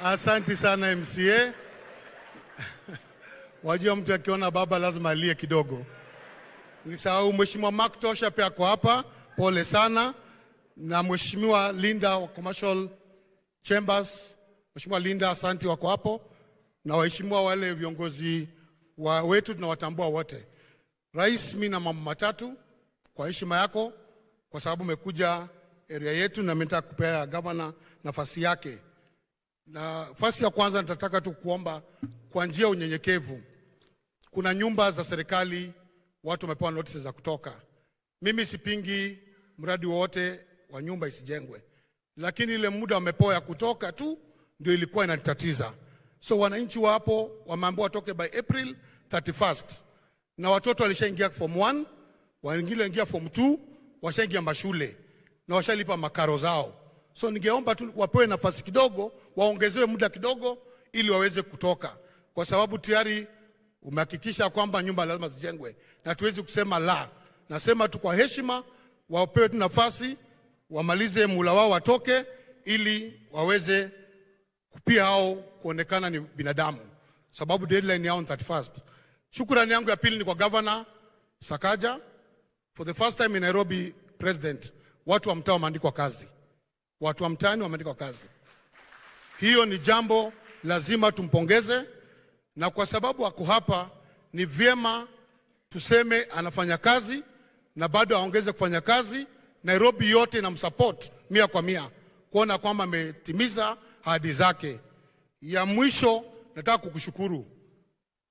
Asante sana MCA. Wajua mtu akiona baba lazima alie kidogo. Nisahau Mheshimiwa Mark Tosha pia kwa hapa, pole sana. Na Mheshimiwa Linda wa Commercial Chambers, Mheshimiwa Linda asante wako hapo. Na waheshimiwa wale viongozi wetu tunawatambua wote. Rais, mimi na mambo matatu kwa heshima yako kwa sababu umekuja area yetu na nataka kupea governor nafasi yake. Na nafasi ya kwanza nitataka tu kuomba kwa njia unyenyekevu. Kuna nyumba za serikali watu wamepewa notices za kutoka. Mimi sipingi mradi wote wa nyumba isijengwe. Lakini ile muda wamepewa ya kutoka tu ndio ilikuwa inatatiza. So wananchi wapo wameambiwa watoke by April 31st. Na watoto walishaingia form 1, wengine waingia form 2, washaingia mashule na washalipa makaro zao. So ningeomba tu wapewe nafasi kidogo, waongezewe muda kidogo ili waweze kutoka. Kwa sababu tayari umehakikisha kwamba nyumba lazima zijengwe. Na tuwezi kusema la. Nasema tu kwa heshima wapewe tu nafasi, wamalize mula wao watoke ili waweze pia hao kuonekana ni binadamu. Sababu deadline yao ni 31st. Shukrani yangu ya pili ni kwa Governor Sakaja. For the first time in Nairobi President, watu wa mtaa wameandikwa kazi. Watu wa mtaani wameandikwa kazi. Hiyo ni jambo lazima tumpongeze, na kwa sababu ako hapa ni vyema tuseme anafanya kazi na bado aongeze kufanya kazi. Nairobi yote inamsupport 100% kuona kwamba ametimiza ahadi zake. Ya mwisho nataka kukushukuru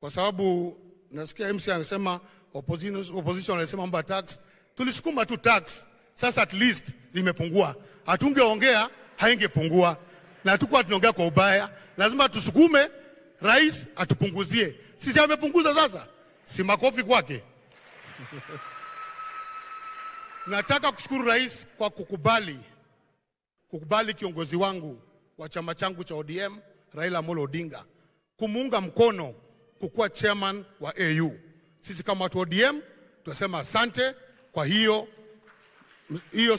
kwa sababu nasikia MC anasema opposition anasema mambo ya tax. Tulisukuma tu tax. Sasa at least zimepungua. Hatungeongea haingepungua. Na tukua tunaongea kwa ubaya. Lazima tusukume rais atupunguzie. Sisi amepunguza sasa. Si makofi kwake. Nataka kushukuru rais kwa kukubali kiongozi wangu wa chama changu cha ODM Raila Amolo Odinga kumuunga mkono kukuwa chairman wa AU. Sisi kama watu ODM tunasema asante kwa hiyo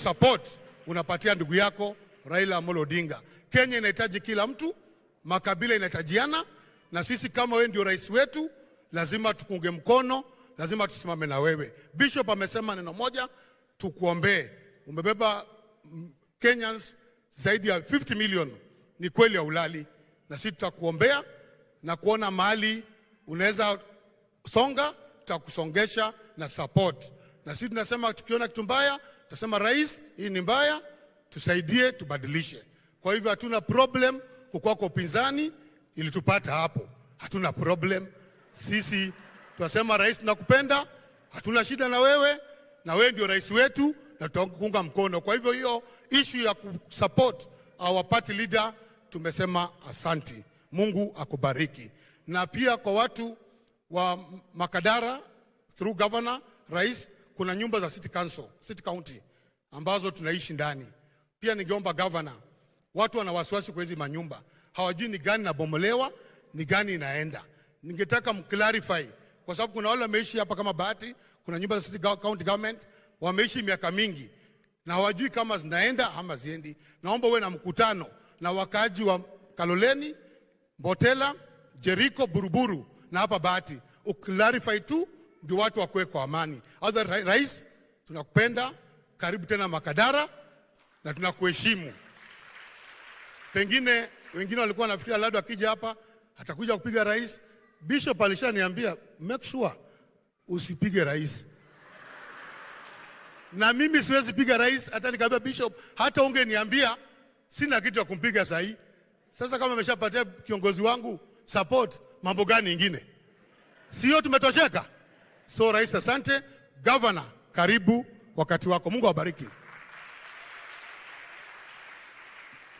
support unapatia ndugu yako Raila Amolo Odinga. Kenya inahitaji kila mtu, makabila inahitajiana, na sisi kama wewe ndio rais wetu lazima tukunge mkono, lazima tusimame na wewe. Bishop amesema neno moja, tukuombee. Umebeba Kenyans zaidi ya 50 million, ni kweli ya ulali, na sisi tutakuombea na kuona mahali unaweza songa, tutakusongesha na support. Na sisi tunasema tukiona kitu mbaya, tutasema rais, hii ni mbaya, tusaidie tubadilishe. Kwa hivyo hatuna problem kukua kwa upinzani ili tupata hapo. Hatuna problem. Sisi tunasema rais tunakupenda, hatuna shida na wewe ndio rais wetu na tutakuunga mkono. Kwa hivyo hiyo issue ya kusupport our party leader tumesema asanti. Mungu akubariki. Na pia kwa watu wa Makadara through governor, rais, kuna nyumba za city county ambazo tunaishi ndani. Pia ningeomba governor, watu wana wasiwasi kwa hizi manyumba. Hawajui ni gani nabomolewa, ni gani inaenda. Ningetaka mclarify kwa sababu kuna wale wameishi hapa kama Bahati, kuna nyumba za city county government wameishi miaka mingi na hawajui kama zinaenda ama ziendi. Naomba uwe na mkutano na wakaji wa Kaloleni, Mbotela, Jericho, Buruburu na hapa Bahati. Uclarify tu ndio watu wakuwe kwa amani. Rais, tunakupenda, karibu tena Makadara na tunakuheshimu. Pengine wengine walikuwa wanafikiria Aladwa akija hapa atakuja kupiga rais. Bishop alishaniambia make sure usipige rais. Na mimi siwezi piga rais, hata nikamwambia Bishop hata ungeniambia sina kitu ya kumpiga sahi. Sasa kama ameshapatia kiongozi wangu support, mambo gani nyingine? Sio tumetosheka? So rais asante, governor karibu wakati wako. Mungu awabariki.